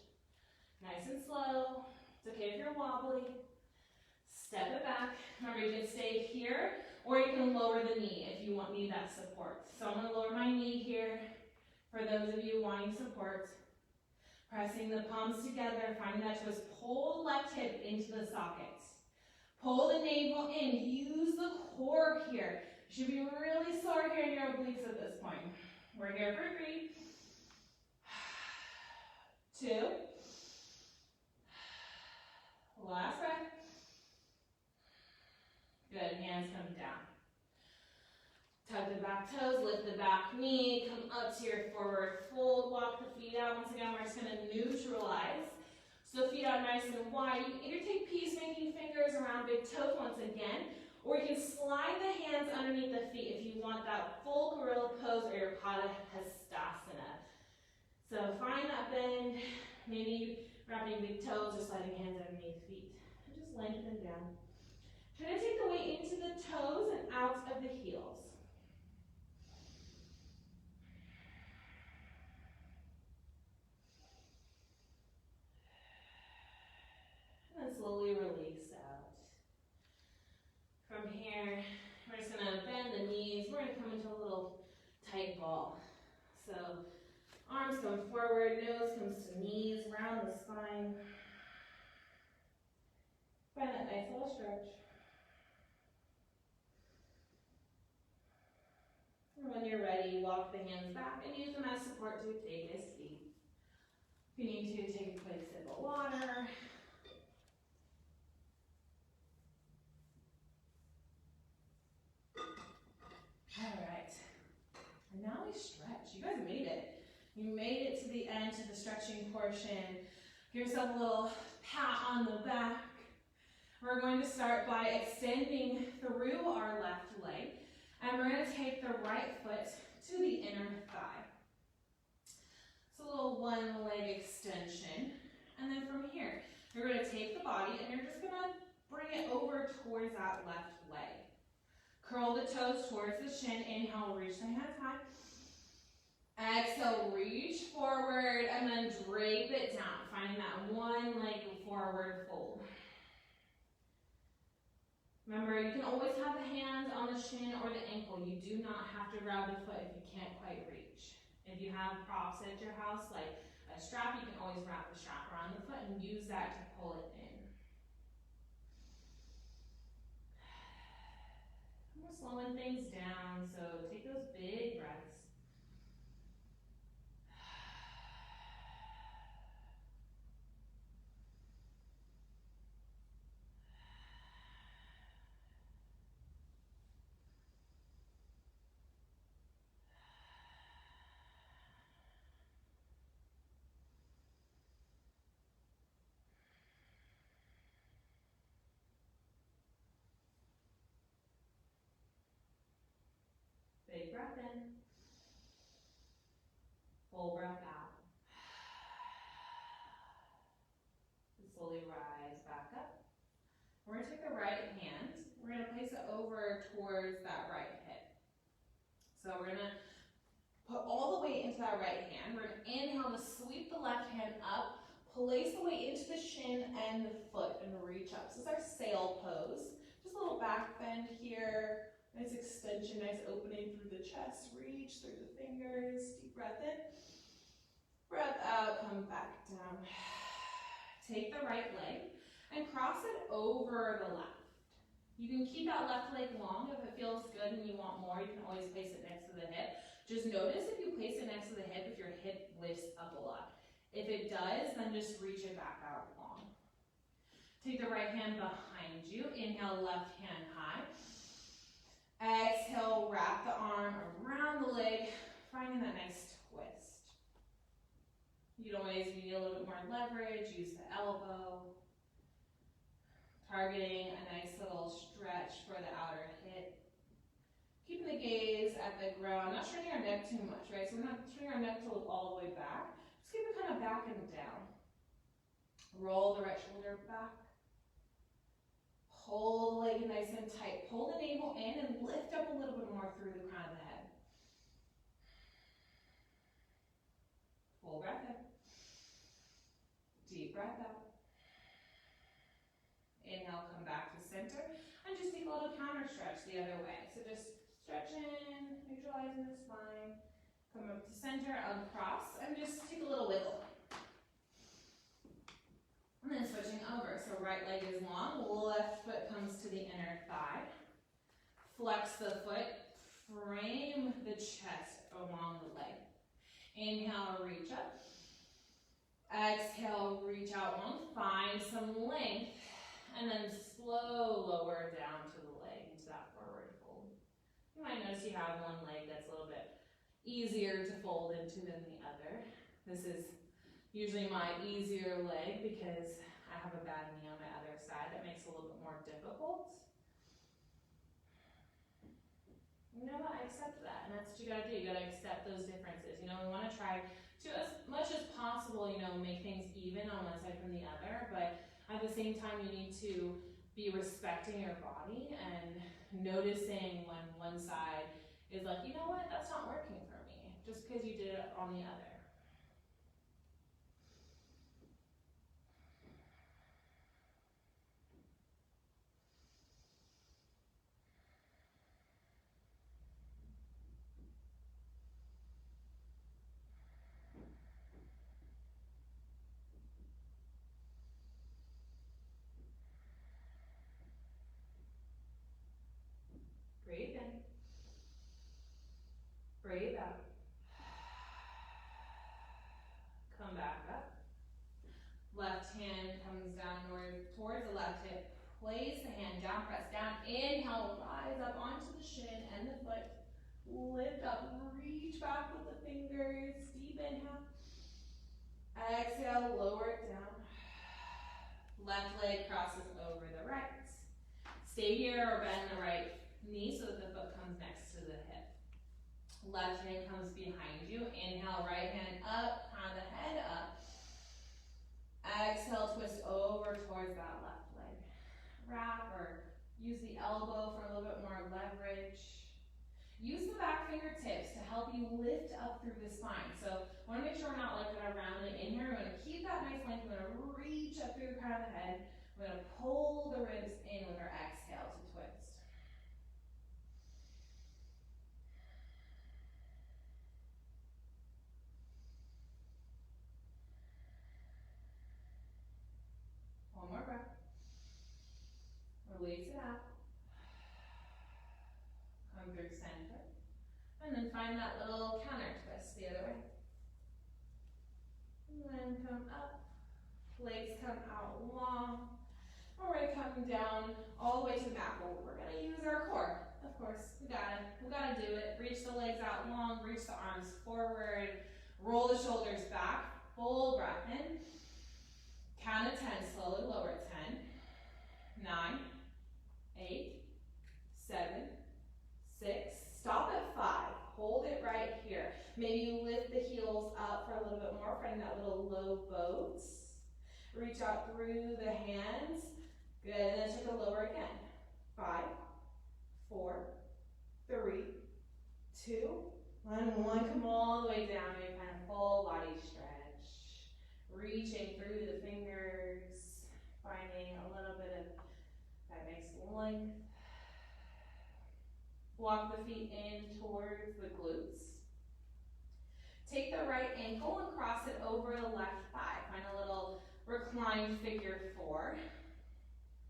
Speaker 1: Nice and slow. It's okay if you're wobbly. Step it back. Remember, you can stay here, or you can lower the knee if you need that support. So I'm going to lower my knee here for those of you wanting support. Pressing the palms together, finding that twist. Pull the left hip into the socket. Pull the navel in. Use the core here. You should be really sore here in your obliques at this point. We're here for 3, 2. Last breath. Good. Hands come down. Tug the back toes, lift the back knee, come up to your forward fold, walk the feet out. Once again, we're just going to neutralize. So feet out nice and wide. You can either take peacemaking fingers around big toes once again, or you can slide the hands underneath the feet if you want that full gorilla pose or your Pada Hastasana. So find that bend, maybe wrapping big toes or sliding hands underneath feet. And just lengthen down. Try to take the weight into the toes and out of the heels. And slowly release out. From here, we're just going to bend the knees. We're going to come into a little tight ball. So arms come forward, nose comes to knees, round the spine. Find that nice little stretch. And when you're ready, walk the hands back and use them as support to take a seat. If you need to, take a quick sip of water. Alright, and now we stretch. You guys made it. You made it to the end, to the stretching portion. Give yourself a little pat on the back. We're going to start by extending through our left leg, and we're going to take the right foot to the inner thigh. So a little one leg extension, and then from here, you're going to take the body and you're just going to bring it over towards that left leg. Curl the toes towards the shin. Inhale, reach the hands high. Exhale, reach forward and then drape it down, finding that one leg forward fold. Remember, you can always have the hands on the shin or the ankle. You do not have to grab the foot if you can't quite reach. If you have props at your house, like a strap, you can always wrap the strap around the foot and use that to pull it in. We're slowing things down, so take those big breaths. rise back up. We're gonna take the right hand, we're gonna place it over towards that right hip. So we're gonna put all the weight into that right hand. We're gonna inhale to sweep the left hand up, place the weight into the shin and the foot and reach up. So this is our sail pose. Just a little back bend here. Nice extension, nice opening through the chest. Reach through the fingers. Deep breath in. Breath out, come back down. Take the right leg and cross it over the left. You can keep that left leg long. If it feels good and you want more, you can always place it next to the hip. Just notice if you place it next to the hip, if your hip lifts up a lot. If it does, then just reach it back out long. Take the right hand behind you. Inhale, left hand high. Exhale, wrap the arm around the leg, finding that nice twist. You can always need a little bit more leverage, use the elbow. Targeting a nice little stretch for the outer hip. Keeping the gaze at the ground, not straining our neck too much, right? So we're not straining our neck to look all the way back. Just keep it kind of back and down. Roll the right shoulder back. Hold the leg nice and tight. Pull the navel in and lift up a little bit more through the crown of the head. Full breath in. Deep breath out. Inhale, come back to center. And just take a little counter stretch the other way. So just stretch in, neutralizing the spine. Come up to center, uncross, and just take a little wiggle. And then switching over. So right leg is long, left foot comes to the inner thigh. Flex the foot, frame the chest along the leg. Inhale, reach up. Exhale, reach out long, find some length, and then slow lower down to the leg into that forward fold. You might notice you have one leg that's a little bit easier to fold into than the other. This is usually my easier leg because I have a bad knee on my other side. That makes it a little bit more difficult. You know what? I accept that, and that's what you gotta do. You gotta accept those differences. You know, we wanna try to, as much as possible, you know, make things even on one side from the other, but at the same time, you need to be respecting your body and noticing when one side is like, you know what, that's not working for me, just because you did it on the other. Breathe in. Breathe out. Come back up. Left hand comes downward towards the left hip. Place the hand down, press down. Inhale, rise up onto the shin and the foot. Lift up, reach back with the fingers. Deep inhale. Exhale, lower it down. Left leg crosses over the right. Stay here or bend the right knee so that the foot comes next to the hip. Left hand comes behind you. Inhale, right hand up, crown the head up. Exhale, twist over towards that left leg. Wrap or use the elbow for a little bit more leverage. Use the back fingertips to help you lift up through the spine. So I want to make sure we're not like kind of rounding in here. We're going to keep that nice length. We're going to reach up through the crown of the head. We're going to pull the ribs in with our exhale to twist. One more breath. Release it out. Come through center. And then find that little counter twist the other way. And then come up. Legs come out long. And we're going to come down all the way to the mat. Well, we're going to use our core. Of course, we gotta do it. Reach the legs out long. Reach the arms forward. Roll the shoulders back. Full breath in. Count to 10, slowly lower. 10, 9, 8, 7, 6, stop at 5. Hold it right here. Maybe lift the heels up for a little bit more, finding that little low boat.
Speaker 2: Reach out through the hands. Good, and then take a lower again. 5, 4, 3, 2, and 1. Come all the way down. Maybe kind of full body stretch. Reaching through the fingers, finding a little bit of that nice length. Walk the feet in towards the glutes. Take the right ankle and cross it over the left thigh. Find a little reclined figure 4.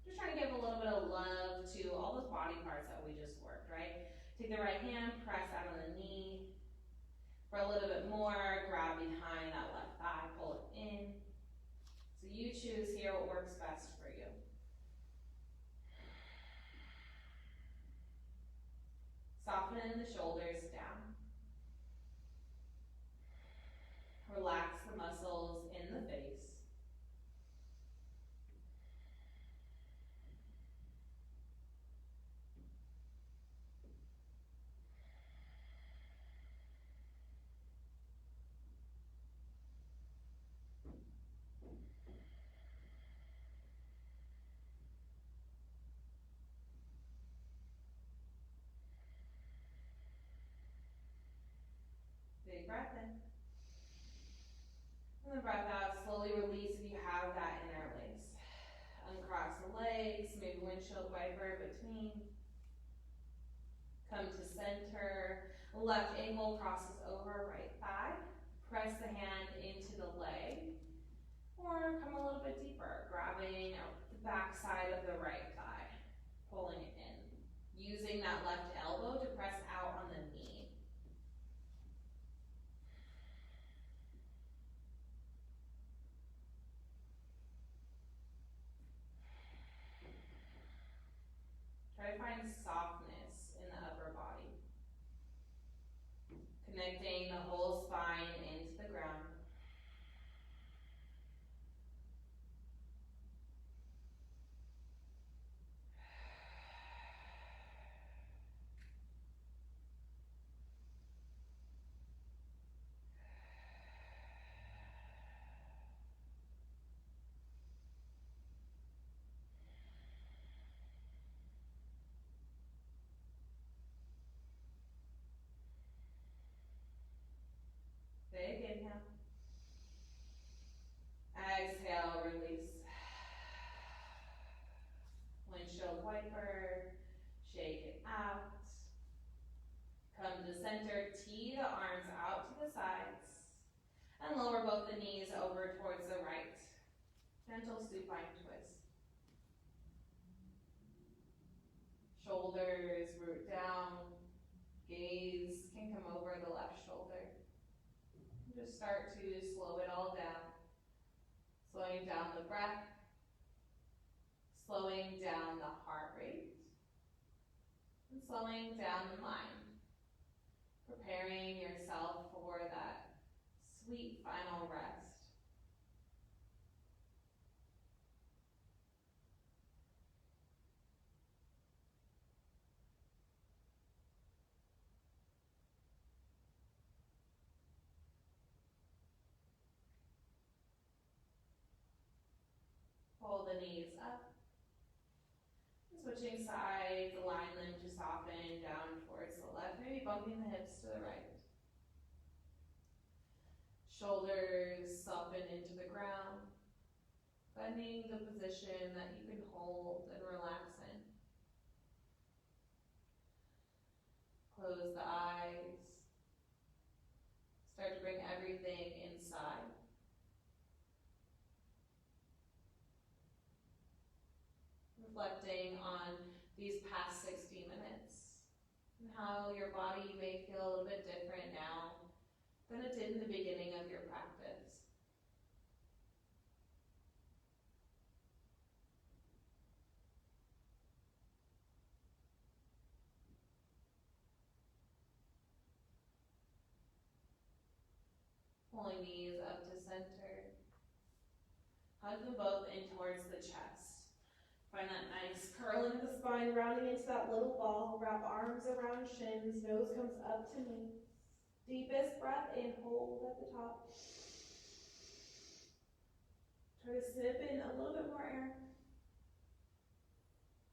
Speaker 2: Just trying to give a little bit of love to all those body parts that we just worked, right? Take the right hand, press out on the knee. For a little bit more, grab behind that left thigh, pull it in. So you choose here what works best for you. Soften the shoulders down. Relax the muscles in the face. Big breath in. And then breath out, slowly release if you have that interlace. Uncross the legs, maybe windshield wiper between. Come to center. Left ankle crosses over right thigh. Press the hand into the leg. Or come a little bit deeper, grabbing the back side of the right thigh. Pulling it in. Using that left elbow to press out on the knee. Try to find softness in the upper body. Connecting the whole spine into the ground. Big inhale. Exhale, release. Windshield wiper. Shake it out. Come to center. Tee the arms out to the sides. And lower both the knees over towards the right. Gentle supine twist. Shoulders root down. Gaze can come over the left shoulder. Just start to slow it all down. Slowing down the breath. Slowing down the heart rate. And slowing down the mind. Preparing yourself for that sweet final rest. Pull the knees up. Switching sides, align them to soften down towards the left, maybe bumping the hips to the right. Shoulders soften into the ground, finding the position that you can hold and relax in. Close the eyes. Start to bring everything inside. Reflecting on these past 60 minutes and how your body may feel a little bit different now than it did in the beginning of your practice. Pulling knees up to center. Hug them both in towards the chest. Find that nice curl into the spine, rounding into that little ball. Wrap arms around shins, nose comes up to knee. Deepest breath in, hold at the top. Try to sip in a little bit more air.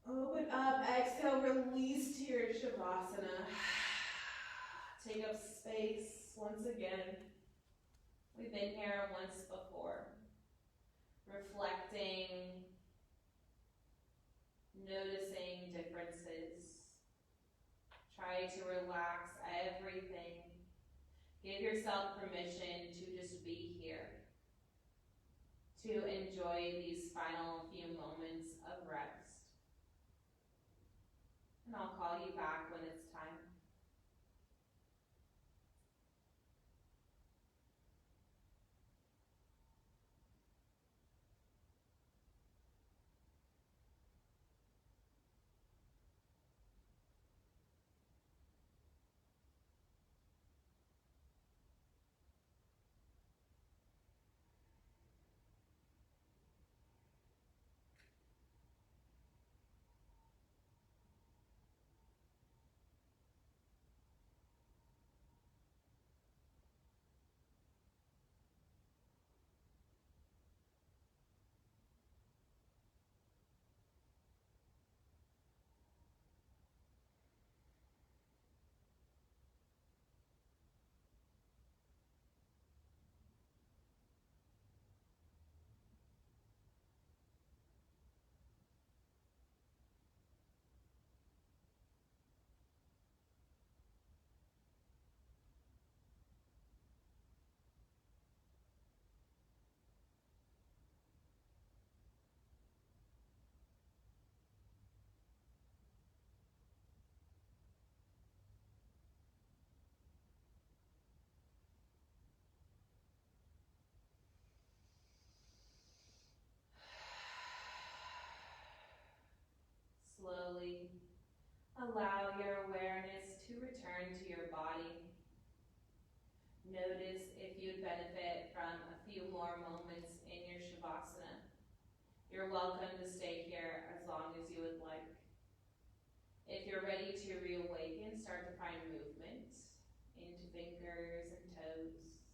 Speaker 2: Open up, exhale, release to your Shavasana. Take up space once again. We've been here once before. Reflecting, noticing differences. Try to relax everything. Give yourself permission to just be here. To enjoy these final few moments of rest. And I'll call you back when it's time. Slowly allow your awareness to return to your body. Notice if you'd benefit from a few more moments in your Shavasana. You're welcome to stay here as long as you would like. If you're ready to reawaken, start to find movement into fingers and toes.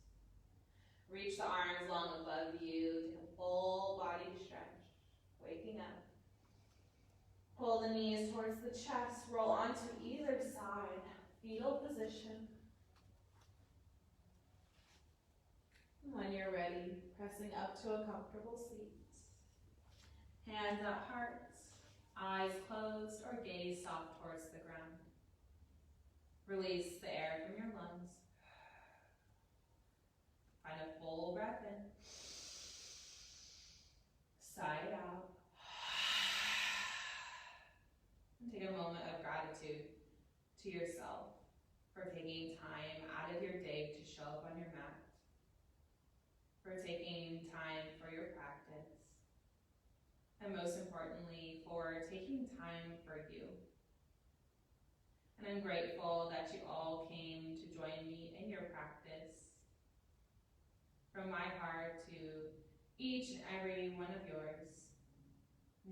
Speaker 2: Reach the arms long above you. Take a full body stretch. Waking up. Pull the knees towards the chest. Roll onto either side. Fetal position. When you're ready, pressing up to a comfortable seat. Hands at heart, eyes closed or gaze soft towards the ground. Release the air from your lungs. Find a full breath in. Sigh it out. And take a moment of gratitude to yourself for taking time out of your day to show up on your mat. For taking time for your practice, and most importantly, for taking time for you. And I'm grateful that you all came to join me in your practice. From my heart to each and every one of yours,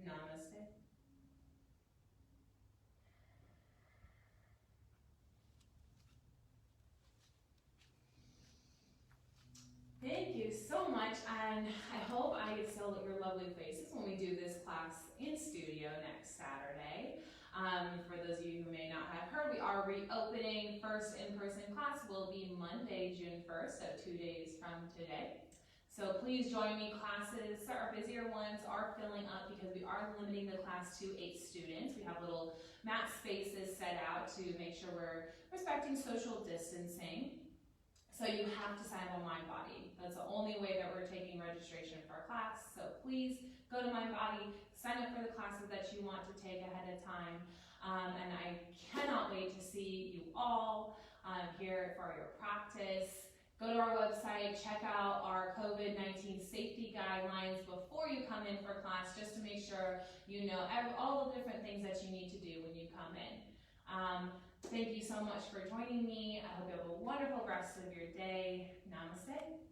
Speaker 2: namaste. Thank you so much, and I hope I get to see your lovely faces when we do this class in studio next Saturday. For those of you who may not have heard, we are reopening. First in-person class will be Monday, June 1st, so 2 days from today. So please join me. Classes, our busier ones are filling up because we are limiting the class to 8 students. We have little mat spaces set out to make sure we're respecting social distancing. So you have to sign up on MindBody. That's the only way that we're taking registration for a class. So please go to MindBody, sign up for the classes that you want to take ahead of time. And I cannot wait to see you all here for your practice. Go to our website, check out our COVID-19 safety guidelines before you come in for class, just to make sure you know all the different things that you need to do when you come in. Thank you so much for joining me. I hope you have a wonderful rest of your day. Namaste.